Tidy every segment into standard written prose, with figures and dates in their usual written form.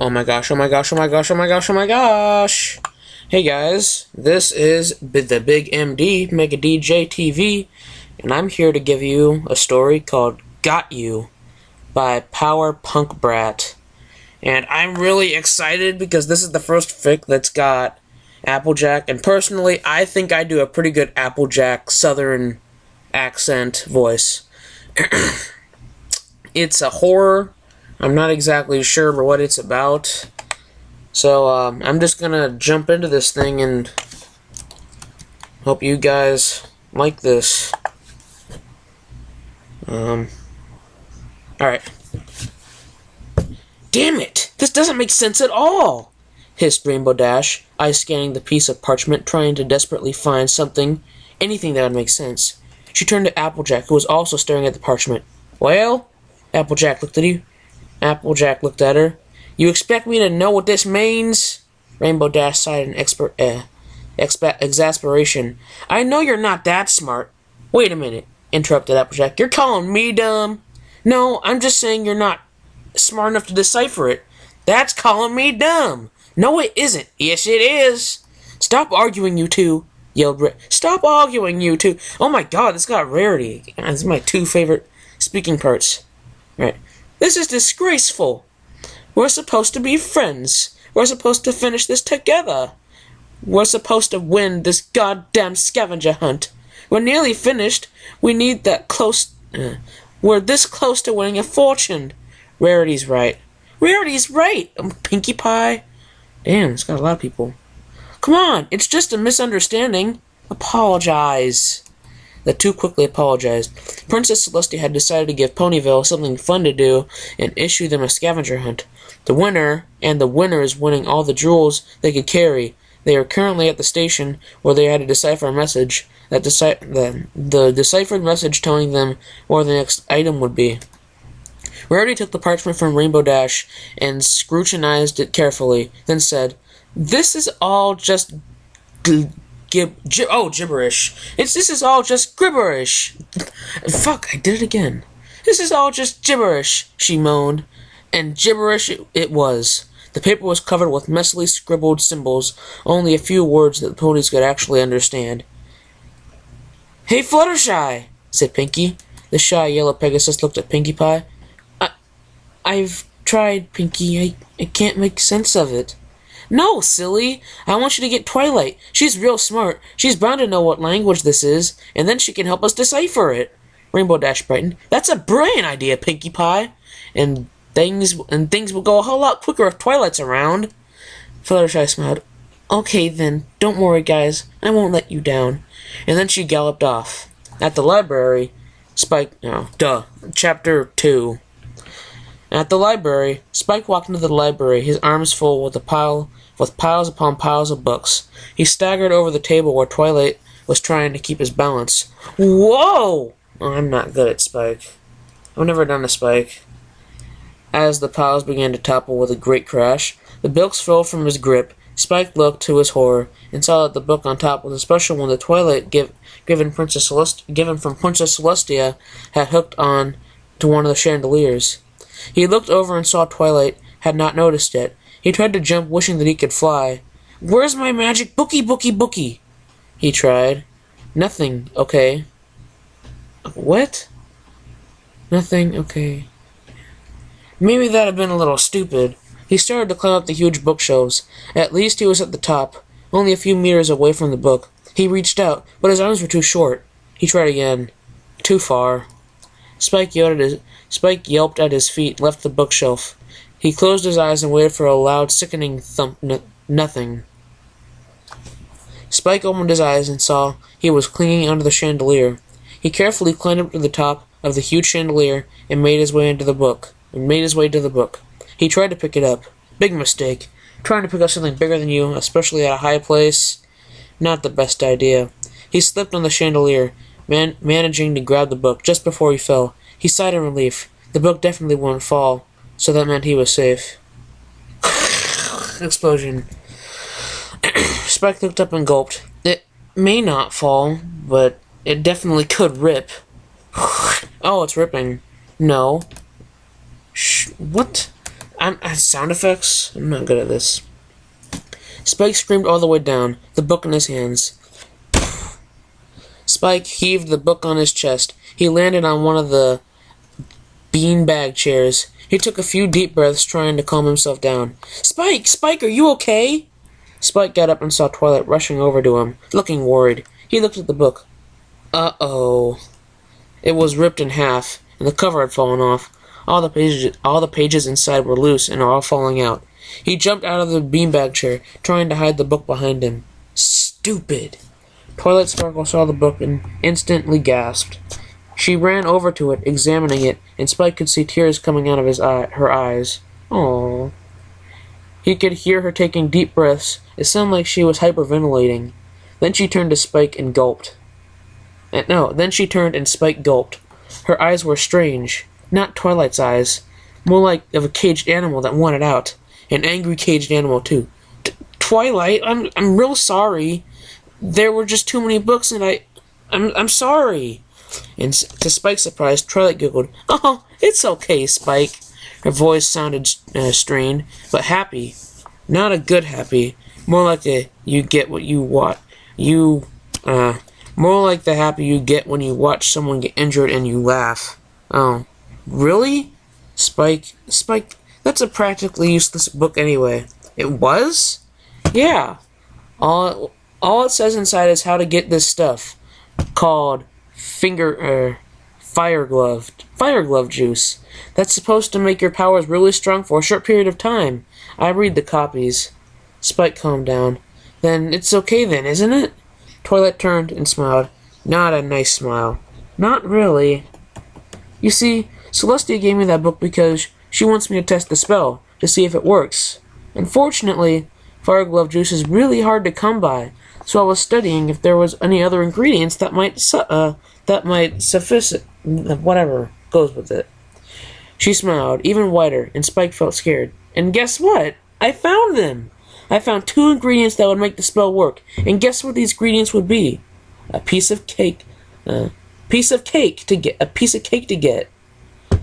Oh my gosh, oh my gosh, oh my gosh, oh my gosh, oh my gosh! Hey guys, this is the Big MD, Mega DJ TV, and I'm here to give you a story called Got You by Power Punk Brat. And I'm really excited because this is the first fic that's got Applejack, and personally, I think I do a pretty good Applejack southern accent voice. It's a horror. I'm not exactly sure what it's about. So, I'm just gonna jump into this thing and hope you guys like this. Alright. Damn it! This doesn't make sense at all! Hissed Rainbow Dash, eyes scanning the piece of parchment, trying to desperately find anything that would make sense. She turned to Applejack, who was also staring at the parchment. Well? Applejack looked at her. You expect me to know what this means? Rainbow Dash sighed in exasperation. I know you're not that smart. Wait a minute, interrupted Applejack. You're calling me dumb? No, I'm just saying you're not smart enough to decipher it. That's calling me dumb. No, it isn't. Yes, it is. Stop arguing, you two, yelled Rick. Stop arguing, you two. Oh my god, this got rarity. This is my two favorite speaking parts. Right. This is disgraceful. We're supposed to be friends. We're supposed to finish this together. We're supposed to win this goddamn scavenger hunt. We're nearly finished. We need that close... we're this close to winning a fortune. Rarity's right. Rarity's right! Pinkie Pie. Damn, it's got a lot of people. Come on, it's just a misunderstanding. Apologize. The two quickly apologized. Princess Celestia had decided to give Ponyville something fun to do and issue them a scavenger hunt. The winner and the winners winning all the jewels they could carry. They are currently at the station where they had to decipher a message. The deciphered message telling them where the next item would be. Rarity took the parchment from Rainbow Dash and scrutinized it carefully, then said, "This is all just gibberish. This is all just gibberish. Fuck, I did it again. This is all just gibberish," she moaned. And gibberish it was. The paper was covered with messily scribbled symbols, only a few words that the ponies could actually understand. Hey, Fluttershy, said Pinkie. The shy yellow Pegasus looked at Pinkie Pie. I've tried, Pinkie. I can't make sense of it. No, silly. I want you to get Twilight. She's real smart. She's bound to know what language this is, and then she can help us decipher it. Rainbow Dash brightened. That's a brilliant idea, Pinkie Pie. And things will go a whole lot quicker if Twilight's around. Fluttershy smiled. Okay then, don't worry guys. I won't let you down. And then she galloped off. At the library, Chapter 2. At the library, Spike walked into the library, his arms full with piles upon piles of books. He staggered over the table where Twilight was trying to keep his balance. Whoa! Oh, I'm not good at Spike. I've never done a Spike. As the piles began to topple with a great crash, the books fell from his grip. Spike looked to his horror and saw that the book on top was a special one that Twilight given from Princess Celestia had hooked on to one of the chandeliers. He looked over and saw Twilight had not noticed it. He tried to jump, wishing that he could fly. Where's my magic bookie? He tried. Nothing, okay. What? Nothing, okay. Maybe that'd have been a little stupid. He started to climb up the huge bookshelves. At least he was at the top, only a few meters away from the book. He reached out, but his arms were too short. He tried again. Too far. Spike yelped at his feet, left the bookshelf. He closed his eyes and waited for a loud, sickening thump. Nothing. Spike opened his eyes and saw he was clinging onto the chandelier. He carefully climbed up to the top of the huge chandelier and made his way to the book. He tried to pick it up. Big mistake. Trying to pick up something bigger than you, especially at a high place, not the best idea. He slipped on the chandelier, managing to grab the book just before he fell. He sighed in relief. The book definitely wouldn't fall, so that meant he was safe. Explosion. Spike looked up and gulped. It may not fall, but it definitely could rip. Oh, it's ripping. No. What? sound effects? I'm not good at this. Spike screamed all the way down, the book in his hands. Spike heaved the book on his chest. He landed on one of the beanbag chairs. He took a few deep breaths, trying to calm himself down. Spike, are you okay? Spike got up and saw Twilight rushing over to him, looking worried. He looked at the book. Uh-oh. It was ripped in half, and the cover had fallen off. All the pages inside were loose and are all falling out. He jumped out of the beanbag chair, trying to hide the book behind him. Stupid! Twilight Sparkle saw the book and instantly gasped. She ran over to it, examining it, and Spike could see tears coming out of her eyes. Aww. He could hear her taking deep breaths. It sounded like she was hyperventilating. Then she turned to Spike and gulped. Then she turned and Spike gulped. Her eyes were strange. Not Twilight's eyes. More like of a caged animal that wanted out. An angry caged animal, too. Twilight, I'm real sorry. There were just too many books and I'm sorry. And to Spike's surprise, Twilight giggled. Oh, it's okay, Spike. Her voice sounded strained, but happy. Not a good happy. More like a you get what you want. More like the happy you get when you watch someone get injured and you laugh. Oh, really? Spike, that's a practically useless book anyway. It was? Yeah. All it says inside is how to get this stuff called fire glove juice. That's supposed to make your powers really strong for a short period of time. I read the copies. Spike calmed down. Then it's okay then, isn't it? Twilight turned and smiled. Not a nice smile. Not really. You see, Celestia gave me that book because she wants me to test the spell, to see if it works. Unfortunately, fire glove juice is really hard to come by, so I was studying if there was any other ingredients that might suffice whatever goes with it. She smiled, even wider, and Spike felt scared. And guess what? I found them! I found 2 ingredients that would make the spell work, and guess what these ingredients would be? A piece of cake to get.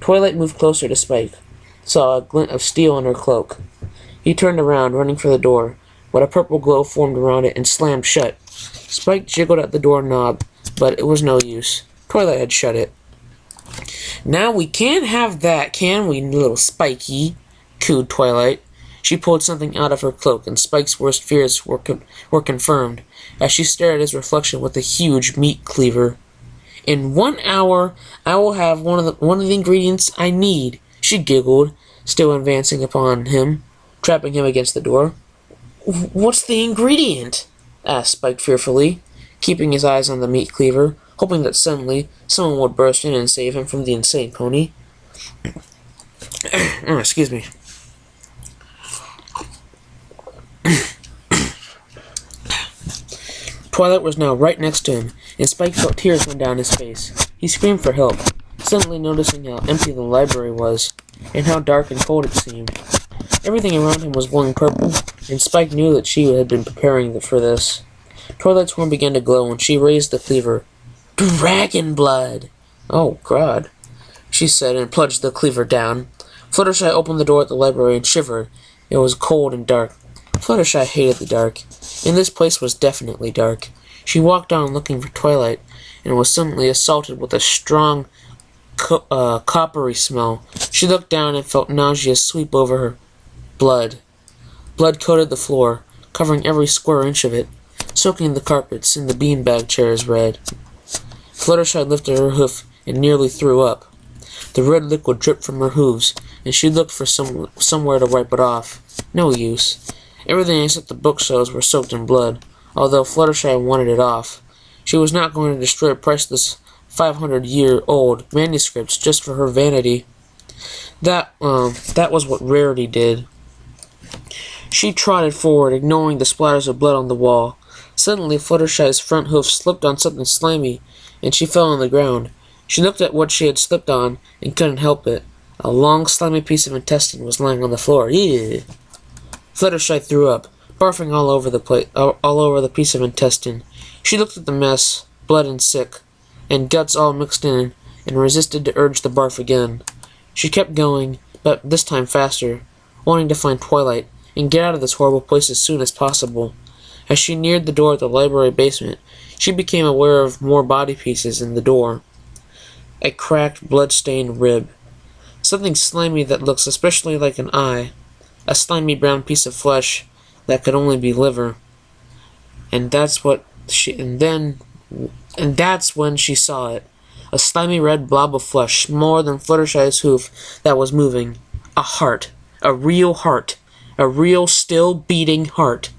Twilight moved closer to Spike, saw a glint of steel in her cloak. He turned around, running for the door, but a purple glow formed around it and slammed shut. Spike jiggled at the door knob, but it was no use. Twilight had shut it. Now we can't have that, can we, little Spiky? Cooed Twilight. She pulled something out of her cloak, and Spike's worst fears were confirmed, as she stared at his reflection with a huge meat cleaver. In 1 hour, I will have one of the ingredients I need, she giggled, still advancing upon him, trapping him against the door. What's the ingredient? Asked Spike fearfully, keeping his eyes on the meat cleaver, hoping that suddenly someone would burst in and save him from the insane pony. Oh, excuse me. Twilight was now right next to him, and Spike felt tears run down his face. He screamed for help, suddenly noticing how empty the library was, and how dark and cold it seemed. Everything around him was glowing purple, and Spike knew that she had been preparing for this. Twilight's horn began to glow, and she raised the cleaver. Dragon blood! Oh, God, she said, and plunged the cleaver down. Fluttershy opened the door at the library and shivered. It was cold and dark. Fluttershy hated the dark, and this place was definitely dark. She walked on looking for Twilight, and was suddenly assaulted with a strong, coppery smell. She looked down and felt nausea sweep over her. Blood. Blood coated the floor, covering every square inch of it, soaking the carpets and the beanbag chairs red. Fluttershy lifted her hoof and nearly threw up. The red liquid dripped from her hooves, and she looked for somewhere to wipe it off. No use. Everything except the bookshelves were soaked in blood, although Fluttershy wanted it off. She was not going to destroy priceless 500-year-old manuscripts just for her vanity. That was what Rarity did. She trotted forward, ignoring the splatters of blood on the wall. Suddenly, Fluttershy's front hoof slipped on something slimy, and she fell on the ground. She looked at what she had slipped on, and couldn't help it. A long, slimy piece of intestine was lying on the floor. Ew. Fluttershy threw up, barfing all over the piece of intestine. She looked at the mess, blood and sick, and guts all mixed in, and resisted the urge to barf again. She kept going, but this time faster. wanting to find Twilight and get out of this horrible place as soon as possible. As she neared the door of the library basement, she became aware of more body pieces in the door. A cracked, blood-stained rib. Something slimy that looks especially like an eye. A slimy brown piece of flesh that could only be liver. And that's when she saw it. A slimy red blob of flesh, smaller than Fluttershy's hoof, that was moving. A heart. A real heart. A real, still beating heart.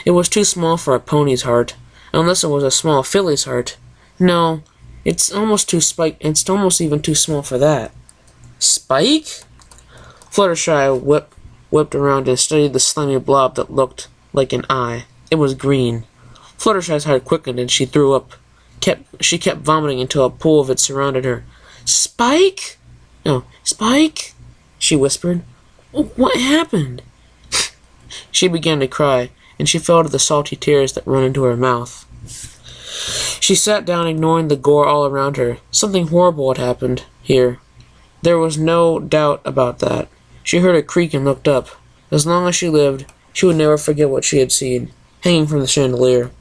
It was too small for a pony's heart, unless it was a small filly's heart. No, it's almost even too small for that. Spike? Fluttershy whipped around and studied the slimy blob that looked like an eye. It was green. Fluttershy's heart quickened and she threw up. She kept vomiting until a pool of it surrounded her. Spike? No, Spike? She whispered. What happened? She began to cry, and she fell to the salty tears that run into her mouth. She sat down, ignoring the gore all around her. Something horrible had happened here. There was no doubt about that. She heard a creak and looked up. As long as she lived, she would never forget what she had seen, hanging from the chandelier.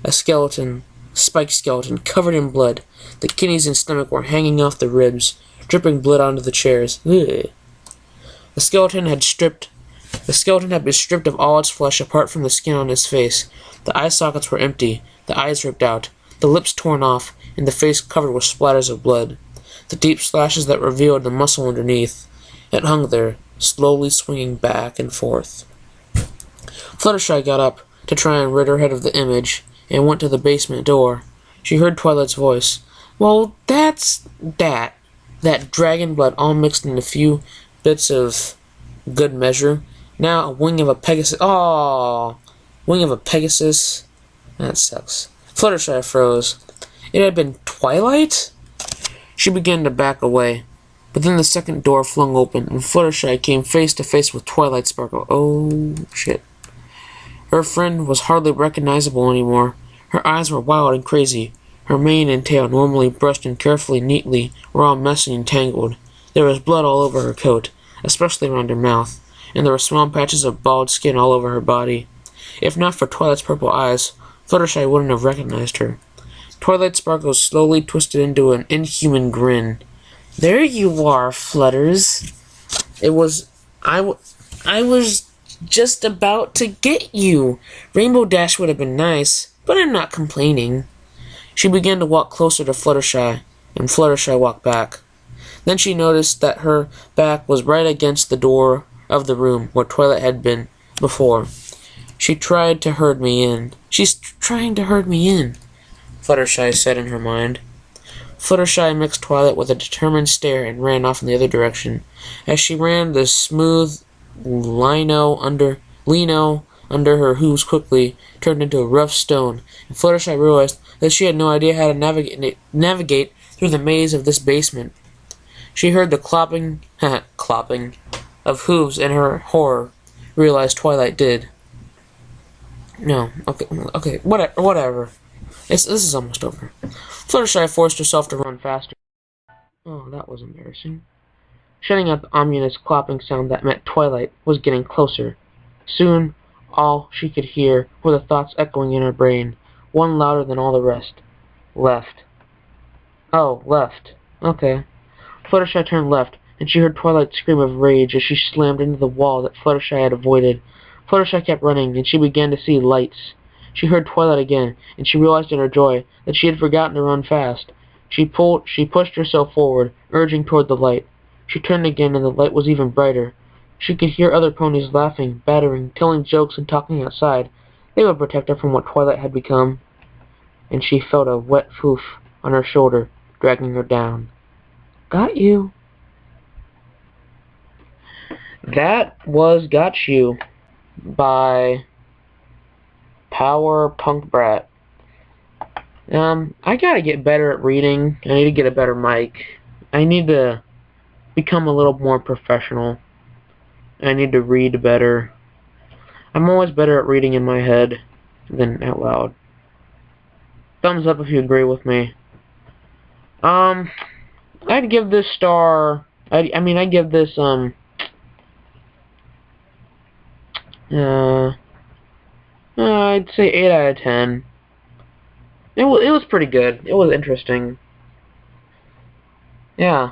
A skeleton, Spike's skeleton, covered in blood. The kidneys and stomach were hanging off the ribs, dripping blood onto the chairs. Ugh. The skeleton had been stripped of all its flesh apart from the skin on its face. The eye sockets were empty, the eyes ripped out, the lips torn off, and the face covered with splatters of blood. The deep slashes that revealed the muscle underneath. It hung there, slowly swinging back and forth. Fluttershy got up to try and rid her head of the image, and went to the basement door. She heard Twilight's voice. Well, that's that. That dragon blood all mixed in a few bits of good measure. Now a wing of a Pegasus. Oh, wing of a Pegasus. That sucks. Fluttershy froze. It had been Twilight? She began to back away. But then the second door flung open, and Fluttershy came face to face with Twilight Sparkle. Oh, shit. Her friend was hardly recognizable anymore. Her eyes were wild and crazy. Her mane and tail, normally brushed and carefully neatly, were all messy and tangled. There was blood all over her coat, especially around her mouth, and there were small patches of bald skin all over her body. If not for Twilight's purple eyes, Fluttershy wouldn't have recognized her. Twilight Sparkle slowly twisted into an inhuman grin. There you are, Flutters. I was just about to get you. Rainbow Dash would have been nice, but I'm not complaining. She began to walk closer to Fluttershy, and Fluttershy walked back. Then she noticed that her back was right against the door of the room where Twilight had been before. She's trying to herd me in, Fluttershy said in her mind. Fluttershy mixed Twilight with a determined stare and ran off in the other direction. As she ran, the smooth lino under her hooves quickly turned into a rough stone, and Fluttershy realized that she had no idea how to navigate through the maze of this basement. She heard the clopping of hooves, and her horror realized Twilight did. No, okay, whatever. This is almost over. Fluttershy forced herself to run faster. Oh, that was embarrassing. Shutting out the ominous clopping sound that meant Twilight was getting closer. Soon, all she could hear were the thoughts echoing in her brain, one louder than all the rest. Left. Oh, left. Okay. Fluttershy turned left, and she heard Twilight scream of rage as she slammed into the wall that Fluttershy had avoided. Fluttershy kept running, and she began to see lights. She heard Twilight again, and she realized in her joy that she had forgotten to run fast. She pushed herself forward, urging toward the light. She turned again, and the light was even brighter. She could hear other ponies laughing, battering, telling jokes, and talking outside. They would protect her from what Twilight had become. And she felt a wet hoof on her shoulder, dragging her down. Got you. That was Got You by Power Punk Brat. I gotta get better at reading. I need to get a better mic. I need to become a little more professional. I need to read better. I'm always better at reading in my head than out loud. Thumbs up if you agree with me. I'd give this star... I'd give this, Uh, I'd say 8 out of 10. It was pretty good. It was interesting. Yeah.